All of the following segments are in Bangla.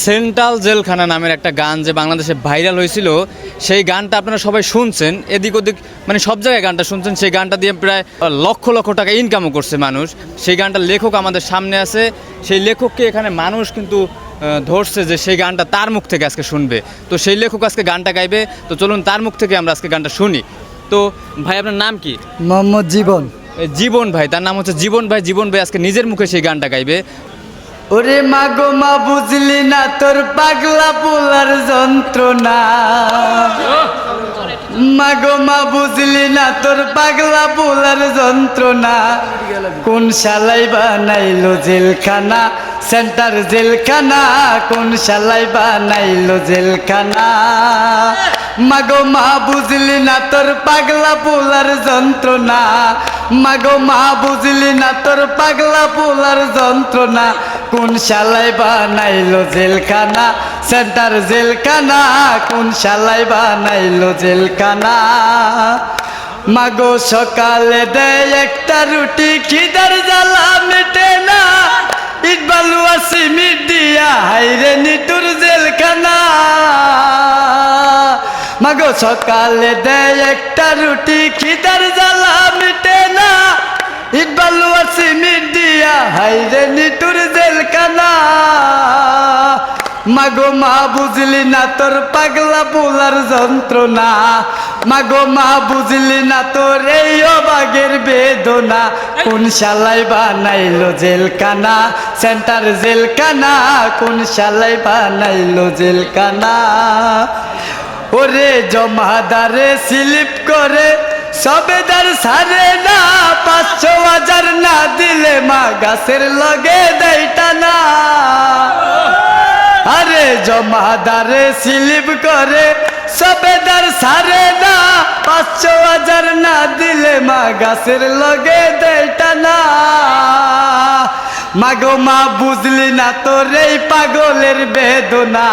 সেন্ট্রাল জেলখানা নামের একটা গান যে বাংলাদেশে ভাইরাল হয়েছিল, সেই গানটা আপনারা সবাই শুনছেন, এদিক ওদিক মানে সব জায়গায় গানটা শুনছেন। সেই গানটা দিয়ে প্রায় লক্ষ লক্ষ টাকা ইনকামও করছে মানুষ। সেই গানটার লেখক আমাদের সামনে আছে, সেই লেখককে এখানে মানুষ কিন্তু ধরছে যে সেই গানটা তার মুখ থেকে আজকে শুনবে। তো সেই লেখক আজকে গানটা গাইবে, তো চলুন তার মুখ থেকে আমরা আজকে গানটা শুনি। তো ভাই আপনার নাম কি? মোহাম্মদ জীবন। জীবন ভাই, তার নাম হচ্ছে জীবন ভাই। জীবন ভাই আজকে নিজের মুখে সেই গানটা গাইবে। ওরে মাগো মা বুঝলি না তোর পাগলা পোলার যন্ত্রণা, মাগো মা বুঝলি না তোর পাগলা পোলার যন্ত্রণা, কোন শালাই বানাইলো জেলখানা, সেন্টার জেলখানা, কোন শালাই বানাইলো জেলখানা, মাগো মা বুঝলি না তোর পাগলা পোলার যন্ত্রণা, মাগো মা বুঝলি না তোর পাগলা পোলার যন্ত্রণা, কোন শালাই বানাইলো জেলখানা, সেন্টার জেলখানা, কোন শালাই বানাইলো জেলখানা, মাগো সকালে দেয় একটা রুটি, খিদার জ্বালা মেটে না, ইট বালু আর সিমেন্ট দিয়া হাইরে নিটুর জেলখানা, মাগো সকালে দেয় একটা রুটি, খিদার জ্বালা মিটে না, ইট বালু আর সিমেন্ট দিয়া হাইরে নিটুর জেলখানা, মাগো মা বুঝলি না তোর পাগলা পোলার যন্ত্রণা, মাগো মা বুঝলি না তোর এই অবাগের বেদনা, কোন শালাই বানাইলো জেলখানা, সেন্টার জেলখানা, কোন শালাই বানাইলো জেলখানা, ওরে জমাদারে স্লিপ করে সবেদার সারে না, ৫০০,০০০ না দিলে মা গাছের লগে দেয়টা না, আরে জমাদারে স্লিপ করে সবেদার সারে না, ৫০০,০০০ না দিলে মা গাছের লগে দেয়টা না, মাগো মা বুঝলি না তোর এই পাগলের বেদনা,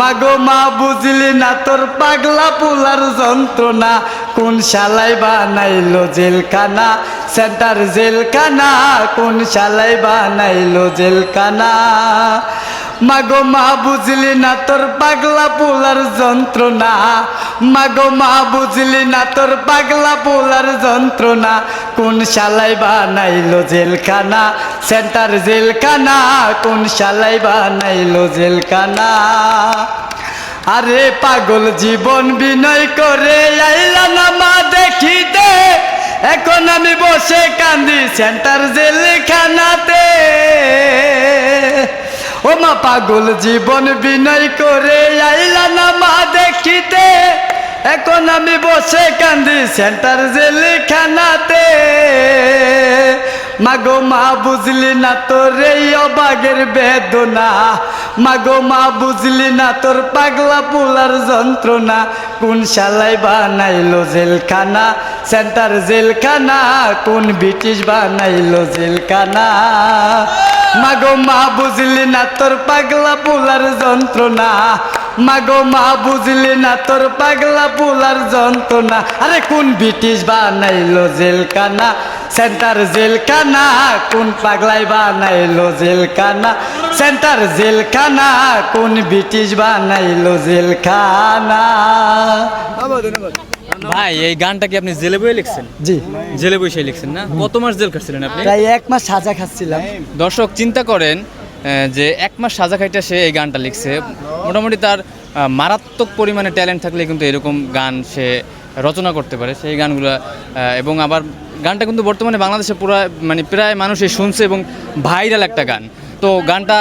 মাগো মা বুঝলি না তোর পাগলা পোলার যন্ত্রণা, কোন শালাই বানাইলো জেলখানা, সেন্টার জেলখানা, কোন শালাই বানাইলো জেলখানা, মাগো মা বুঝলি না তোর পাগলা পোলার যন্ত্রণা, মাগো মা বুঝলি না তোর পাগলা পোলার যন্ত্রণা, কোন শালাই বানাইলো জেলখানা, সেন্টার জেলখানা, কোন শালাই বানাইলো জেলখানা, আরে পাগল জীবন বিনয় করে আইলা না মা দেখিতে, এখন আমি বসে কান্দি সেন্টার জেলখানাতে, ও মা পাগল জীবন বিনয় করে আইলা না মা দেখিতে, এখন আমি বসে কান্দি সেন্টার জেলখানাতে, মাগো মা বুঝলি না তোর এই অবাগের বেদনা, মাগো মা বুঝলি না তোর পাগলা পোলার যন্ত্রণা, কোন শালাই বানাইলো জেলখানা, সেন্টার জেলখানা, কোন ব্রিটিশ বানাইলো জেলখানা, মাগো মা বুঝলি না তোর পাগলা পোলার যন্ত্রণা, মাগো মা বুঝলি না তোর পাগলা পোলার যন্ত্রণা, আরে কোন ব্রিটিশ বানাইলো জেলখানা, সেন্টার জেলখানা, কোন পাগলাই বানাইলো জেলখানা, সেন্টার জেলখানা, কোন ব্রিটিশ বানাইলো জেলখানা। ভাই এই গানটা কি আপনি জেলে বসে লিখছেন? জি, জেলে বসে লিখছেন না? কত মাস জেল খাচ্ছিলেন আপনি? প্রায় ১ মাস সাজা খাচ্ছিলাম। দর্শক চিন্তা করেন যে ১ মাস সাজা খাইটা সে এই গানটা লিখছে। মোটামুটি তার মারাত্মক পরিমাণে ট্যালেন্ট থাকলে কিন্তু এরকম গান সে রচনা করতে পারে, সেই গানগুলো। এবং আবার গানটা কিন্তু বর্তমানে বাংলাদেশে পুরো মানে প্রায় মানুষই শুনছে এবং ভাইরাল একটা গান। তো গানটা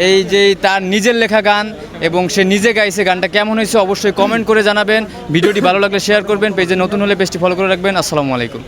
এই যে তার নিজের লেখা গান এবং সে নিজে গাইছে, গানটা কেমন হয়েছে অবশ্যই কমেন্ট করে জানাবেন। ভিডিওটি ভালো লাগলে শেয়ার করবেন, পেজে নতুন হলে পেজটি ফলো করে রাখবেন। আসসালামু আলাইকুম।